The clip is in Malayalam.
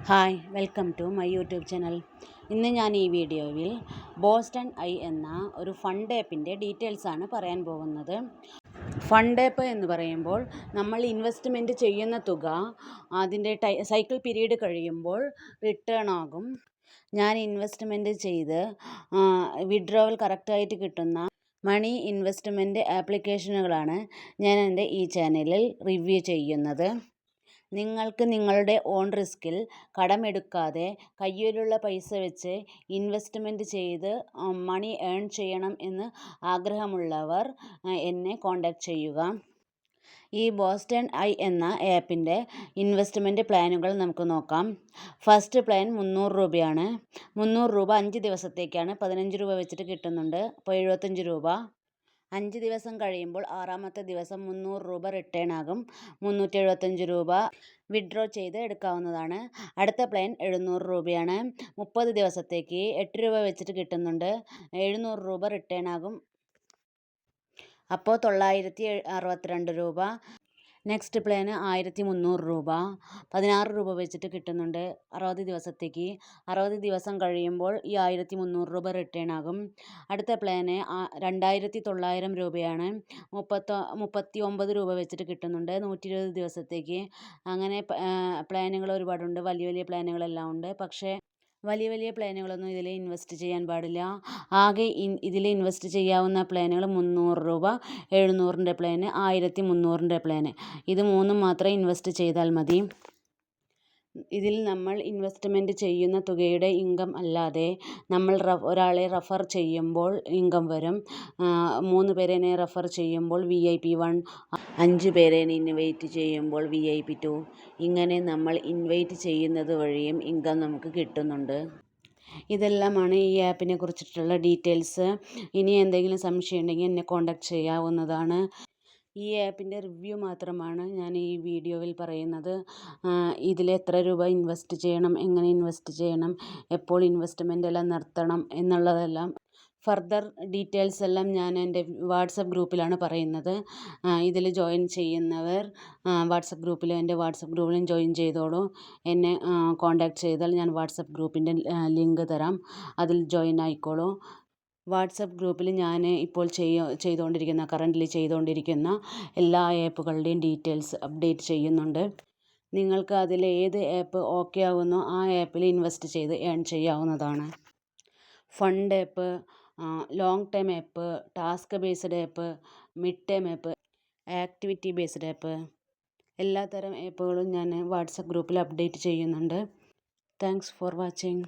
Hi welcome to my YouTube channel. ഇന്ന് ഞാൻ ഈ വീഡിയോയിൽ ബോസ്റ്റൺ ഐ എന്ന ഒരു ഫണ്ട് ആപ്പിൻ്റെ ഡീറ്റെയിൽസാണ് പറയാൻ പോകുന്നത്. ഫണ്ട് ആപ്പ് എന്ന് പറയുമ്പോൾ നമ്മൾ ഇൻവെസ്റ്റ്മെൻറ്റ് ചെയ്യുന്ന തുക അതിൻ്റെ സൈക്കിൾ പീരീഡ് കഴിയുമ്പോൾ റിട്ടേൺ ആകും. ഞാൻ ഇൻവെസ്റ്റ്മെൻറ്റ് ചെയ്ത് വിഡ്രോവൽ കറക്റ്റായിട്ട് കിട്ടുന്ന മണി ഇൻവെസ്റ്റ്മെൻറ്റ് ആപ്ലിക്കേഷനുകളാണ് ഞാൻ എൻ്റെ ഈ ചാനലിൽ റിവ്യൂ ചെയ്യുന്നത്. നിങ്ങൾക്ക് നിങ്ങളുടെ ഓൺ റിസ്കിൽ കടമെടുക്കാതെ കയ്യിലുള്ള പൈസ വെച്ച് ഇൻവെസ്റ്റ്മെൻറ്റ് ചെയ്ത് മണി ഏൺ ചെയ്യണം എന്ന് ആഗ്രഹമുള്ളവർ എന്നെ കോൺടാക്റ്റ് ചെയ്യുക. ഈ ബോസ്റ്റൺ ഐ എന്ന ആപ്പിൻ്റെ ഇൻവെസ്റ്റ്മെൻറ്റ് പ്ലാനുകൾ നമുക്ക് നോക്കാം. ഫസ്റ്റ് പ്ലാൻ 300 രൂപയാണ്. 300 രൂപ 5 ദിവസത്തേക്കാണ്. 15 രൂപ വെച്ചിട്ട് കിട്ടുന്നുണ്ട്. അപ്പോൾ 75 രൂപ. 5 ദിവസം കഴിയുമ്പോൾ 6-ാമത്തെ ദിവസം 300 രൂപ റിട്ടേൺ ആകും. 375 രൂപ വിഡ്രോ ചെയ്ത് എടുക്കാവുന്നതാണ്. അടുത്ത പ്ലാൻ 700 രൂപയാണ്. 30 ദിവസത്തേക്ക് 8 രൂപ വെച്ചിട്ട് കിട്ടുന്നുണ്ട്. 700 രൂപ റിട്ടേൺ ആകും. അപ്പോൾ 962 രൂപ. നെക്സ്റ്റ് പ്ലാന് 1300 രൂപ. 16 രൂപ വെച്ചിട്ട് കിട്ടുന്നുണ്ട് 60 ദിവസത്തേക്ക്. 60 ദിവസം കഴിയുമ്പോൾ ഈ 1300 രൂപ റിട്ടേൺ ആകും. അടുത്ത പ്ലാന് 2900 രൂപയാണ്. 39 രൂപ വെച്ചിട്ട് കിട്ടുന്നുണ്ട് 120 ദിവസത്തേക്ക്. അങ്ങനെ പ്ലാനുകൾ ഒരുപാടുണ്ട്. വലിയ വലിയ പ്ലാനുകളെല്ലാം ഉണ്ട്. പക്ഷേ വലിയ വലിയ പ്ലാനുകളൊന്നും ഇതിൽ ഇൻവെസ്റ്റ് ചെയ്യാൻ പാടില്ല. ആകെ ഇതിൽ ഇൻവെസ്റ്റ് ചെയ്യാവുന്ന പ്ലാനുകൾ 300 രൂപ, 700-ൻ്റെ പ്ലാന്, 1300-ൻ്റെ പ്ലാന്. ഇത് മൂന്നും മാത്രം ഇൻവെസ്റ്റ് ചെയ്താൽ മതി. ഇതിൽ നമ്മൾ ഇൻവെസ്റ്റ്മെൻറ്റ് ചെയ്യുന്ന തുകയുടെ ഇൻകം അല്ലാതെ നമ്മൾ ഒരാളെ റെഫർ ചെയ്യുമ്പോൾ ഇൻകം വരും. 3 പേരെ റെഫർ ചെയ്യുമ്പോൾ VIP 1, 5 പേരെ ഇൻവൈറ്റ് ചെയ്യുമ്പോൾ VIP 2, ഇങ്ങനെ നമ്മൾ ഇൻവൈറ്റ് ചെയ്യുന്നത് വഴിയും ഇൻകം നമുക്ക് കിട്ടുന്നുണ്ട്. ഇതെല്ലാമാണ് ഈ ആപ്പിനെ കുറിച്ചിട്ടുള്ള ഡീറ്റെയിൽസ്. ഇനി എന്തെങ്കിലും സംശയം ഉണ്ടെങ്കിൽ എന്നെ കോൺടാക്റ്റ് ചെയ്യാവുന്നതാണ്. ഈ ആപ്പിൻ്റെ റിവ്യൂ മാത്രമാണ് ഞാൻ ഈ വീഡിയോയിൽ പറയുന്നത്. ഇതിൽ എത്ര രൂപ ഇൻവെസ്റ്റ് ചെയ്യണം, എങ്ങനെ ഇൻവെസ്റ്റ് ചെയ്യണം, എപ്പോൾ ഇൻവെസ്റ്റ്മെൻ്റ് എല്ലാം നിർത്തണം എന്നുള്ളതെല്ലാം ഫർദർ ഡീറ്റെയിൽസ് എല്ലാം ഞാൻ എൻ്റെ വാട്സപ്പ് ഗ്രൂപ്പിലാണ് പറയുന്നത്. ഇതിൽ ജോയിൻ ചെയ്യുന്നവർ എൻ്റെ വാട്സപ്പ് ഗ്രൂപ്പിലും ജോയിൻ ചെയ്തോളൂ. എന്നെ കോൺടാക്റ്റ് ചെയ്താൽ ഞാൻ വാട്സപ്പ് ഗ്രൂപ്പിൻ്റെ ലിങ്ക് തരാം. അതിൽ ജോയിൻ ആയിക്കോളൂ. വാട്സപ്പ് ഗ്രൂപ്പിൽ ഞാൻ ഇപ്പോൾ കറൻ്റ്ലി ചെയ്തുകൊണ്ടിരിക്കുന്ന എല്ലാ ആപ്പുകളുടെയും ഡീറ്റെയിൽസ് അപ്ഡേറ്റ് ചെയ്യുന്നുണ്ട്. നിങ്ങൾക്ക് അതിൽ ഏത് ആപ്പ് ഓക്കെ ആകുന്നോ ആ ആപ്പിൽ ഇൻവെസ്റ്റ് ചെയ്ത് ഏൺ ചെയ്യാവുന്നതാണ്. Fund app, long time app, task based app, mid time app, activity based app, എല്ലാത്തരം ആപ്പുകളും ഞാൻ വാട്സപ്പ് ഗ്രൂപ്പിൽ അപ്ഡേറ്റ് ചെയ്യുന്നുണ്ട്. Thanks for watching.